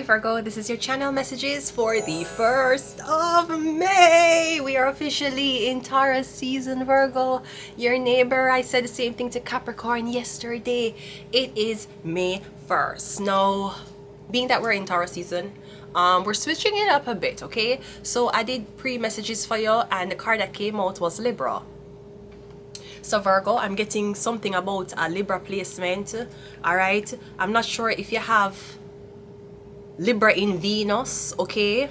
Virgo, this is your channel messages for the 1st of May. We are officially in Taurus season, Virgo. Your neighbor, I said the same thing to Capricorn yesterday. It is May 1st. Now, being that we're in Taurus season, we're switching it up a bit, okay? So I did pre-messages for you, and the card that came out was Libra. So Virgo, I'm getting something about a Libra placement. All right, I'm not sure if you have Libra in Venus, okay?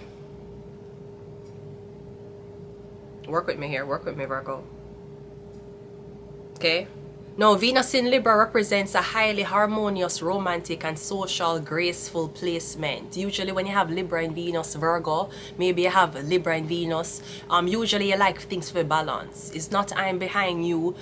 Work with me here, work with me, Virgo. Okay? Now, Venus in Libra represents a highly harmonious, romantic, and social, graceful placement. Usually when you have Libra in Venus, Virgo, maybe you have Libra in Venus, usually you like things for balance. It's not I'm behind you,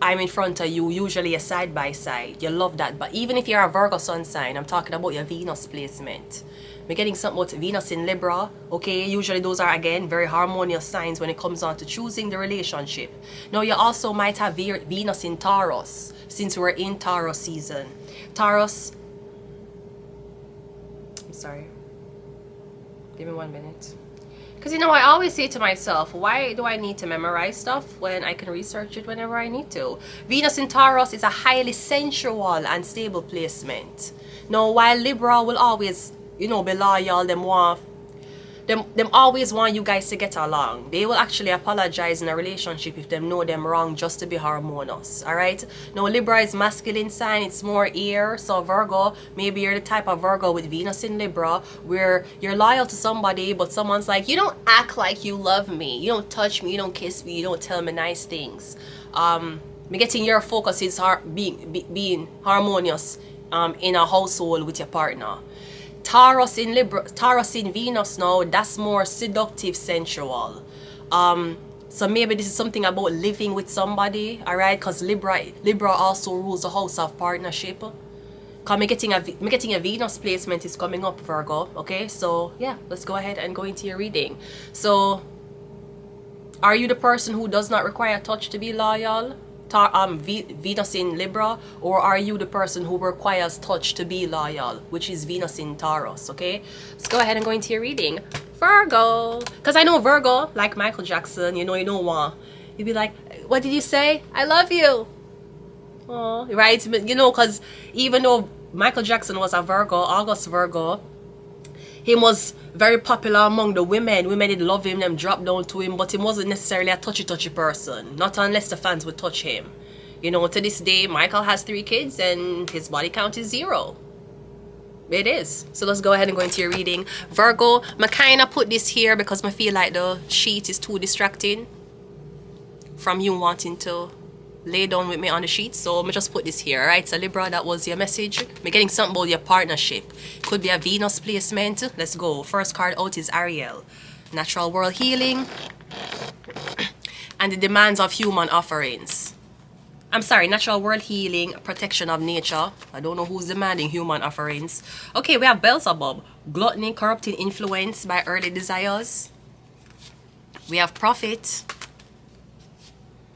I'm in front of you, usually a side by side. You love that. But even if you're a Virgo sun sign, I'm talking about your Venus placement. We're getting something about Venus in Libra, okay? Usually those are, again, very harmonious signs when it comes on to choosing the relationship. Now, you also might have Venus in Taurus, since we're in Taurus season. Taurus, I'm sorry. Give me 1 minute. Because, you know, I always say to myself, why do I need to memorize stuff when I can research it whenever I need to? Venus in Taurus is a highly sensual and stable placement. Now, while Libra will always, you know, be loyal, them always want you guys to get along. They will actually apologize in a relationship if them know them wrong just to be harmonious. All right? Now, Libra is masculine sign. It's more air. So Virgo, maybe you're the type of Virgo with Venus in Libra where you're loyal to somebody, but someone's like, you don't act like you love me. You don't touch me. You don't kiss me. You don't tell me nice things. Me getting your focus is being harmonious in a household with your partner. Taurus in Libra, Taurus in Venus now, that's more seductive, sensual. So maybe this is something about living with somebody, all right? Because Libra also rules the house of partnership. Because me getting a Venus placement is coming up, Virgo, okay? So yeah, let's go ahead and go into your reading. So, are you the person who does not require touch to be loyal? Venus in Libra, or are you the person who requires touch to be loyal, which is Venus in Taurus, okay? Let's go ahead and go into your reading, Virgo. Because I know Virgo, like Michael Jackson, you don't want, you'd be like, what did you say? I love you. Oh, right? You know, because even though Michael Jackson was a Virgo, August Virgo, he was very popular among the women. Women did love him, them dropped down to him, but he wasn't necessarily a touchy person. Not unless the fans would touch him. You know, to this day, Michael has 3 kids and his body count is 0. It is. So let's go ahead and go into your reading. Virgo, I kind of put this here because I feel like the sheet is too distracting from you wanting to lay down with me on the sheet, so I'm just put this here. All right, so Libra, that was your message. I'm getting something about your partnership. Could be a Venus placement. Let's go. First card out is Ariel, natural world healing and the demands of human offerings. I'm sorry, natural world healing, protection of nature. I don't know who's demanding human offerings. Okay, we have Beelzebub, gluttony, corrupting influence by early desires. We have Prophet.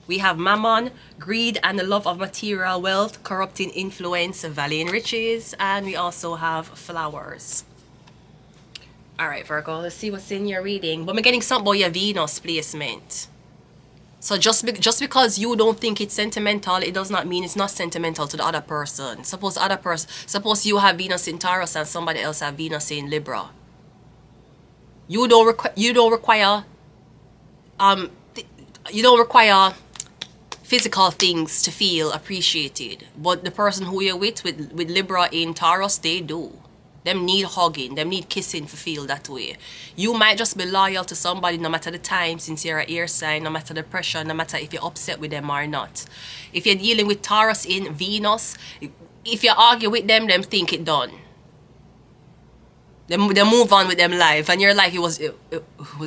We have Mammon, greed and the love of material wealth, corrupting influence, valley in riches, and we also have Flowers. All right, Virgo, let's see what's in your reading. But I'm getting something about your Venus placement. So just because you don't think it's sentimental, it does not mean it's not sentimental to the other person. Suppose you have Venus in Taurus and somebody else have Venus in Libra. You don't require physical things to feel appreciated, but the person who you're with Libra in Taurus, they do. Them need hugging, them need kissing to feel that way. You might just be loyal to somebody no matter the time, since you're an air sign, no matter the pressure, no matter if you're upset with them or not. If you're dealing with Taurus in Venus, if you argue with them think it done. They move on with them life, and you're like, it was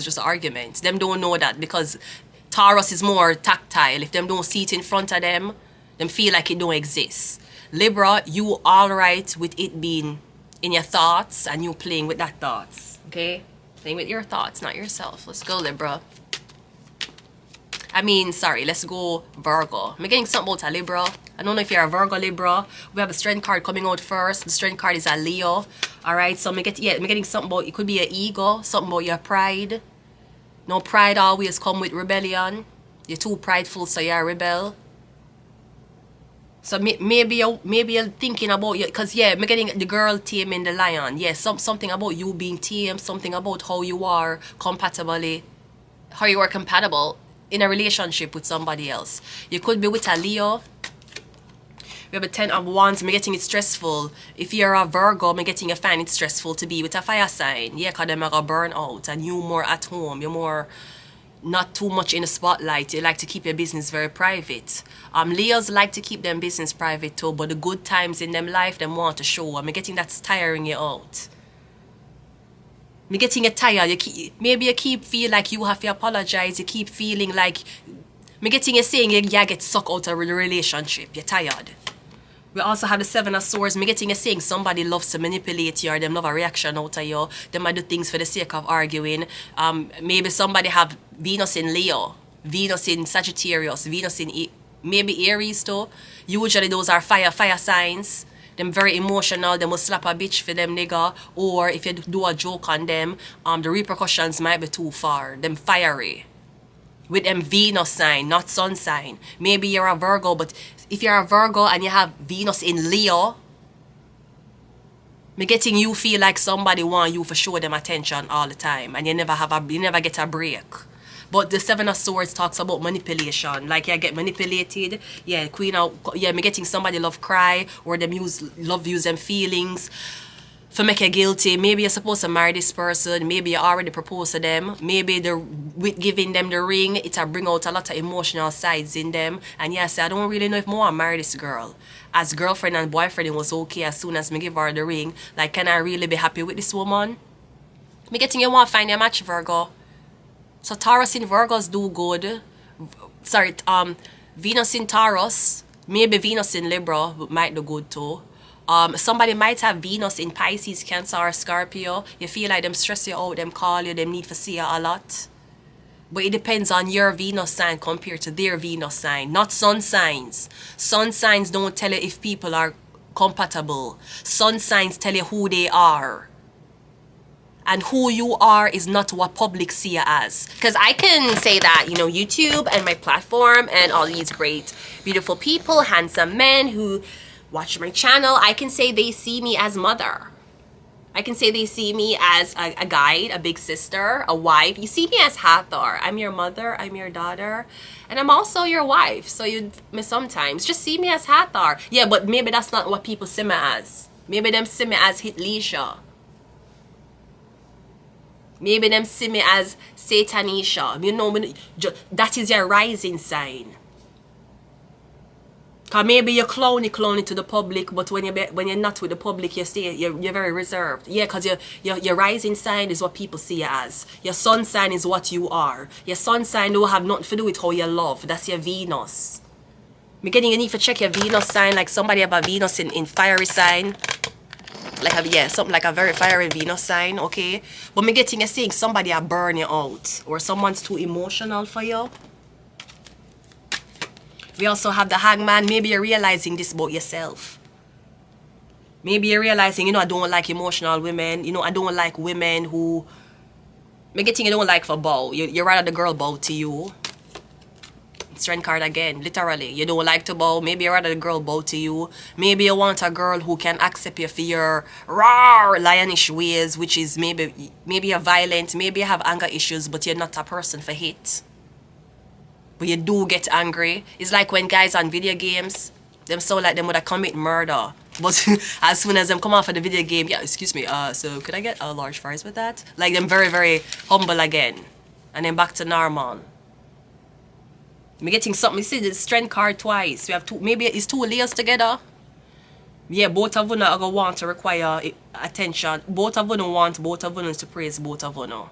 just an argument. Them don't know that, because Taurus is more tactile. If them don't see it in front of them feel like it don't exist. Libra, you all right with it being in your thoughts and you playing with that thoughts, okay? Playing with your thoughts, not yourself. Let's go, Libra. I mean, sorry, let's go Virgo. I'm getting something about a Libra. I don't know if you're a Virgo, Libra. We have a strength card coming out first. The strength card is a Leo. Alright, so I'm getting something about, it could be your ego, something about your pride. No, pride always come with rebellion. You're too prideful, so you're a rebel. So maybe you're thinking about you, because yeah, I'm getting the girl taming the lion. Yeah, something about you being tamed, something about how you are compatibly, how you are compatible in a relationship with somebody else. You could be with a Leo. We have a 10 of Wands. I'm getting it stressful. If you're a Virgo, I'm getting you find it stressful to be with a fire sign. Yeah, because they're gonna burn out and you more at home. You're more not too much in the spotlight. You like to keep your business very private. Leos like to keep them business private too, but the good times in them life, them want to show. I'm getting that's tiring you out. I'm getting you tired. Maybe you keep feel like you have to apologize. You keep feeling like, I'm getting you saying you get sucked out of a relationship. You're tired. We also have the 7 of Swords. I'm getting you saying somebody loves to manipulate you or them love a reaction out of you. They might do things for the sake of arguing. Maybe somebody have Venus in Leo, Venus in Sagittarius, Venus in maybe Aries too. Usually those are fire signs. Them very emotional. They must slap a bitch for them nigga. Or if you do a joke on them, the repercussions might be too far. Them fiery. With them Venus sign, not sun sign. Maybe you're a Virgo, but if you're a Virgo and you have Venus in Leo, me getting you feel like somebody want you for show them attention all the time, and you never get a break. But the 7 of Swords talks about manipulation, like you get manipulated. Yeah, me getting somebody love cry, or them love use them feelings for make you guilty. Maybe you're supposed to marry this person. Maybe you already proposed to them. Maybe with giving them the ring, it'll bring out a lot of emotional sides in them. And yes, I don't really know if I want to marry this girl. As girlfriend and boyfriend, it was okay as soon as me give her the ring. Like, can I really be happy with this woman? Me getting you want to find a match, Virgo. So Taurus in Virgos do good. Sorry, Venus in Taurus. Maybe Venus in Libra might do good too. Somebody might have Venus in Pisces, Cancer, or Scorpio. You feel like them stress you out, them call you, them need to see you a lot. But it depends on your Venus sign compared to their Venus sign, not sun signs. Sun signs don't tell you if people are compatible. Sun signs tell you who they are. And who you are is not what public see you as. Because I can say that, you know, YouTube and my platform and all these great, beautiful people, handsome men who watch my channel, I can say they see me as mother. I can say they see me as a guide, a big sister, a wife. You see me as Hathor. I'm your mother, I'm your daughter, and I'm also your wife. So you sometimes just see me as Hathor. Yeah, but maybe that's not what people see me as. Maybe them see me as Hitleisha. Maybe them see me as Satanisha. You know, that is your rising sign. Cause maybe you're clowny to the public, but when you're not with the public, you're very reserved. Yeah, cause your rising sign is what people see you as. Your sun sign is what you are. Your sun sign don't have nothing to do with how you love. That's your Venus. You need to check your Venus sign, like somebody have a Venus in fiery sign. Something like a very fiery Venus sign, okay? But me getting you saying somebody will burn you out, or someone's too emotional for you. We also have the Hangman. Maybe you're realizing this about yourself. Maybe you're realizing, you know, I don't like emotional women. You know, I don't like women who, me getting you don't like for bow. You're rather the girl bow to you. Strength card again, literally. You don't like to bow. Maybe you're rather the girl bow to you. Maybe you want a girl who can accept you for your raw lionish ways, which is maybe you're violent, maybe you have anger issues, but you're not a person for hate. But you do get angry. It's like when guys on video games, them sound like them would have commit murder. But as soon as them come off of the video game, yeah, excuse me, so could I get a large fries with that? Like them very, very humble again. And then back to normal. I'm getting something. You see the strength card twice. We have two, maybe it's two layers together. Yeah, both of them are going to want to require attention. Both of them want both of them to praise both of them.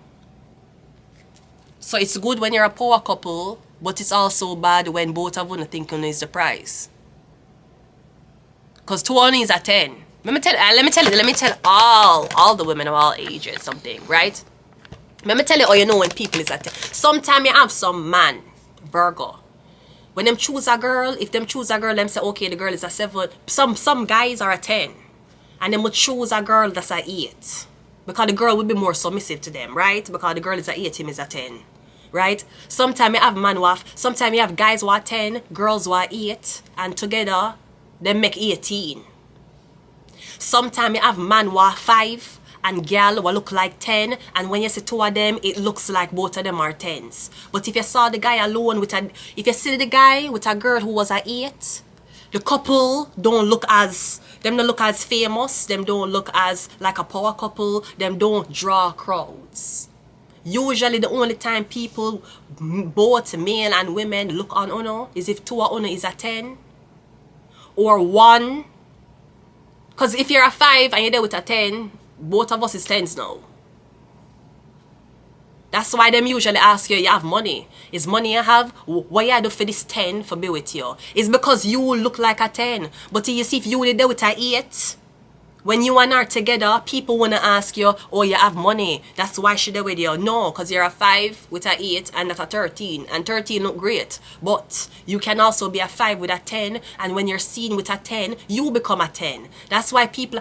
So it's good when you're a power couple, but it's also bad when both of them think is the prize. Because 2 only is a 10. Let me tell all the women of all ages something, right? Let me tell you how you know when people is at 10. Sometimes you have some man Virgo. When them choose a girl, if them choose a girl, them say, okay, the girl is a 7. Some guys are a 10. And them would choose a girl that's a 8. Because the girl would be more submissive to them, right? Because the girl is a 8, him is a 10. Right? Sometimes you have man who have, sometimes you have guys who are 10, girls who are 8, and together, they make 18. Sometimes you have man who are 5, and girl who look like 10, and when you see two of them, it looks like both of them are 10s. But if you saw the guy alone with a, if you see the guy with a girl who was a 8, the couple don't look as, them don't look as famous, them don't look as like a power couple, them don't draw crowds. Usually the only time people, both male and women, look on Uno is if two of Uno is a 10, or 1. Because if you're a 5 and you're there with a 10, both of us is 10s now. That's why them usually ask you have money. Is money you have? What you do for this 10 for be with you? It's because you look like a 10. But you see, if you were there with a 8, when you and her together, people want to ask you, oh, you have money. That's why she there with you. No, because you're a 5 with a 8 and not a 13. And 13 look great. But you can also be a 5 with a 10. And when you're seen with a 10, you become a 10. That's why people,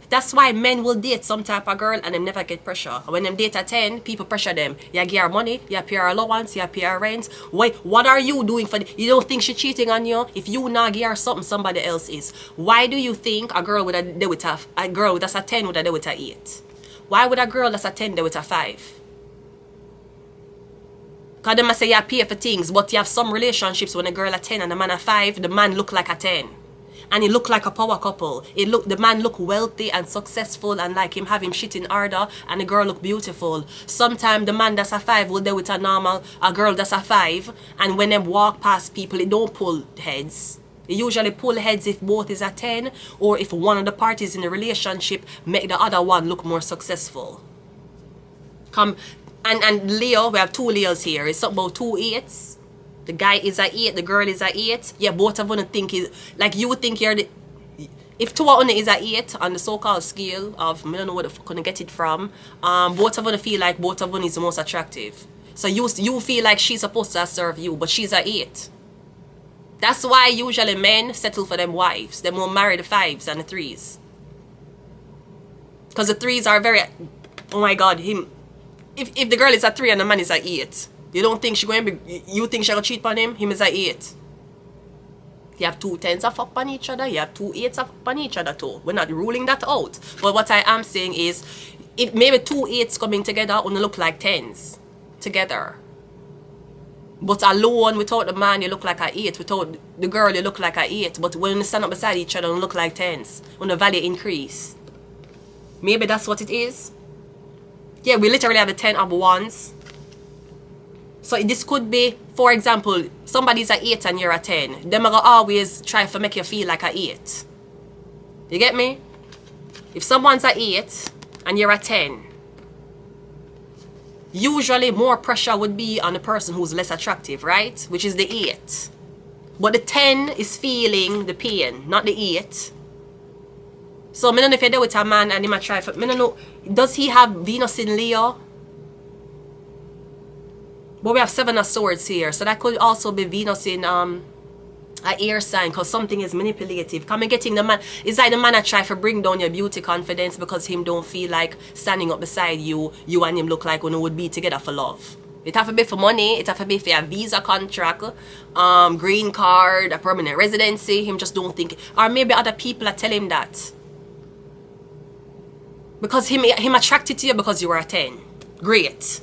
that's why men will date some type of girl and they never get pressure. When them date a 10, people pressure them. You give her money, you pay her allowance, you pay her rent. Wait, what are you doing for you don't think she's cheating on you? If you not give her something, somebody else is. Why do you think a girl would have dealt with a girl that's a 10 would have dealt with a 8? Why would a girl that's a 10 deal with a 5? Because they must say you pay for things, but you have some relationships when a girl a 10 and a man a 5, the man look like a 10. And he look like a power couple. The man look wealthy and successful and like him have him shit in order, and the girl look beautiful. Sometimes the man that's a 5 will deal with a girl that's a 5, and when them walk past people, it don't pull heads. They usually pull heads if both is a 10, or if one of the parties in the relationship make the other one look more successful. And Leo, we have 2 Leos here. It's about 2 8s. The guy is a 8, the girl is a 8. Yeah, both of them think is like you would think you're the. If 2 of them is a 8 on the so-called scale of, I don't know where the fuck gonna get it from. Both of them feel like both of them is the most attractive. So you feel like she's supposed to serve you, but she's a 8. That's why usually men settle for them wives. They won't marry the 5s and the 3s. Because the 3s are very, oh my God, him. If the girl is a 3 and the man is a 8, you don't think she going to be, you think she going to cheat on him? Him is a 8. You have 2 10s of up on each other. You have 2 8s of up on each other too. We're not ruling that out. But what I am saying is, if maybe 2 8s coming together only look like 10s together. But alone, without the man, you look like a 8. Without the girl, you look like a 8. But when you stand up beside each other, you look like 10s. When the value increase. Maybe that's what it is. Yeah, we literally have the 10 of wands. So this could be, for example, somebody's a 8 and you're a 10. Them are gonna always try to make you feel like a 8. You get me? If someone's a 8 and you're a 10, usually more pressure would be on the person who's less attractive, right? Which is the 8. But the 10 is feeling the pain, not the 8. So I don't know if you're there with a man and he might try for, I don't know, does he have Venus in Leo? But we have 7 of Swords here, so that could also be Venus in a air sign, because something is manipulative. Come and getting the man, it's like the man that try to bring down your beauty confidence because him don't feel like standing up beside you. You and him look like when you would be together for love. It have to be for money, it have to be for a visa contract, green card, a permanent residency. Him just don't think, or maybe other people are telling him that. Because him attracted to you because you were a 10. Great.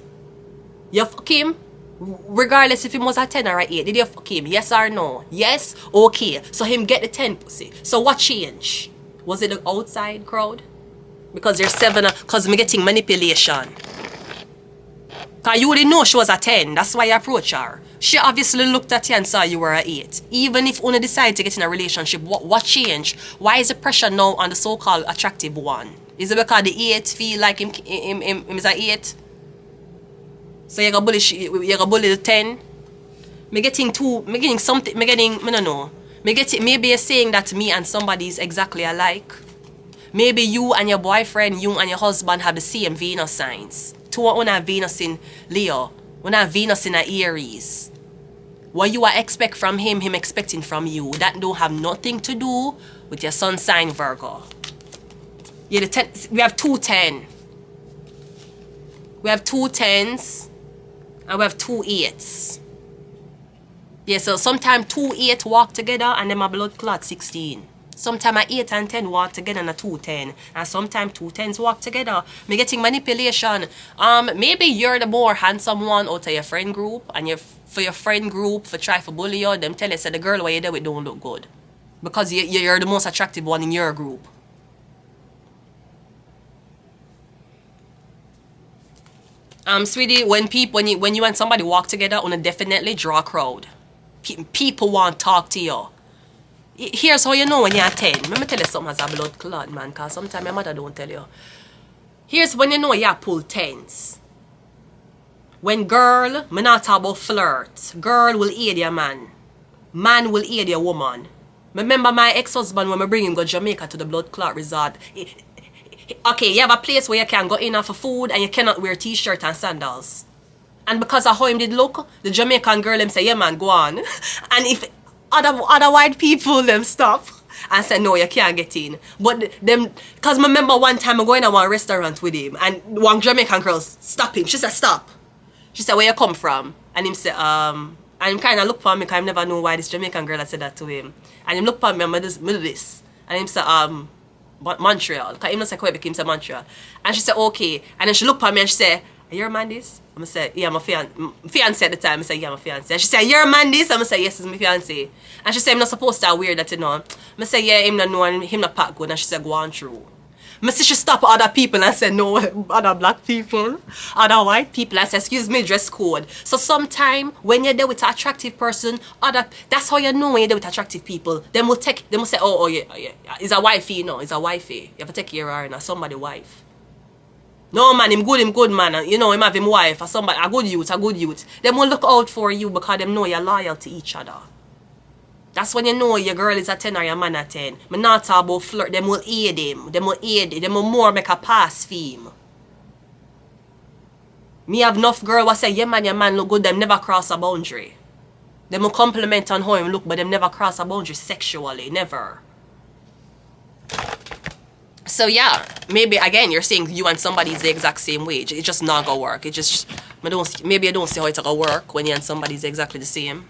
You fuck him regardless if he was a 10 or a 8. Did you fuck him? Yes or no? Yes? Okay. So him get the 10 pussy. So what changed? Was it the outside crowd? Because you're 7, because me getting manipulation. Because you didn't know she was a 10. That's why you approached her. She obviously looked at you and saw you were a 8. Even if only decide to get in a relationship, what changed? Why is the pressure now on the so-called attractive one? Is it because the 8 feel like him is a 8? So you bully the 10. Me getting something, I don't know. Maybe you're saying that me and somebody is exactly alike. Maybe you and your boyfriend, you and your husband have the same Venus signs. 2 of them have Venus in Leo. 1 have Venus in Aries. What you are expect from him, him expecting from you. That don't have nothing to do with your sun sign, Virgo. Yeah, we have 210. We have 2 10s and we have 2 8s. Yeah, so sometimes 2 8 walk together and then my blood clot 16. Sometimes a 8 and 10 walk together and a 2 10. And sometimes 2 10s walk together. Me getting manipulation. Maybe you're the more handsome one out of your friend group, and for your friend group for try to bully you, them tell you say the girl what you there with don't look good. Because you're the most attractive one in your group. Sweetie, when you and somebody walk together, wanna definitely draw a crowd. People want to talk to you. Here's how you know when you're 10. Let me tell you something as a blood clot, man, because sometimes your mother don't tell you. Here's when you know you pull 10s. When girl, me not talk about flirt. Girl will aid your man. Man will aid your woman. Remember my ex-husband when me bring him go Jamaica to the blood clot resort. Okay, you have a place where you can go in for food and you cannot wear t-shirt and sandals. And because of how him did look, the Jamaican girl them say, yeah man, go on. And if other white people them stop and say, no, you can't get in. But them, because I remember one time I going to one restaurant with him and one Jamaican girl stop him. She said, stop. She said, where you come from? And him said, and him kind of look for me because I never know why this Jamaican girl had said that to him. And him look for me and I do this. And him said, Montreal. Because him not say Quebec, him say Montreal. And she said, okay. And then she looked at me and she said, are you a man this? I'm say, yeah, my fiance at the time. I said, yeah, my fiance. And she said, you're a man this? I'm say, yes, it's my fiance. And she said, I'm not supposed to wear that, you know. I said, yeah, him not know and him not pack good. And she said, go on through. I said, she stopped other people and said, no, other black people, other white people. I said, excuse me, dress code. So sometime when you're there with an attractive person, that's how you know when you're there with attractive people. They will say, oh yeah, it's a wifey, you know, it's a wifey. You have to take care of her and somebody wife. No man, him good man. You know, him have him wife or somebody, a good youth. They will look out for you because they know you're loyal to each other. That's when you know your girl is a 10 or your man a 10. Me not talk about flirt. Them will aid him. Them will more make a pass for him. Me have enough girl who say, yeah man, your man look good. Them never cross a boundary. Them will compliment on how him look, but them never cross a boundary sexually. Never. So yeah, maybe again you're saying you and somebody is the exact same wage. It just not gonna work. It just maybe I don't see how it's gonna work when you and somebody is exactly the same.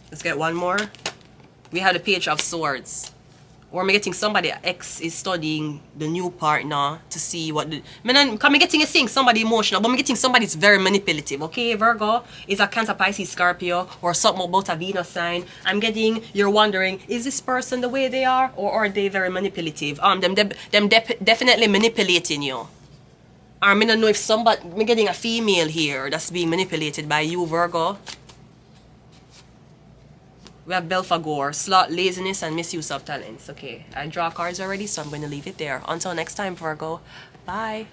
Let's get one more. We have the Page of Swords. Or I'm getting somebody X is studying the new partner to see what the I'm getting a thing somebody emotional, but I'm getting somebody's very manipulative. Okay, Virgo is a Cancer, Pisces, Scorpio, or something about a Venus sign. I'm getting you're wondering, is this person the way they are, or are they very manipulative? Them definitely manipulating you. I don't know if I'm getting a female here that's being manipulated by you, Virgo. We have Belphegor, sloth, laziness, and misuse of talents. Okay, I draw cards already, so I'm going to leave it there. Until next time, Virgo. Bye.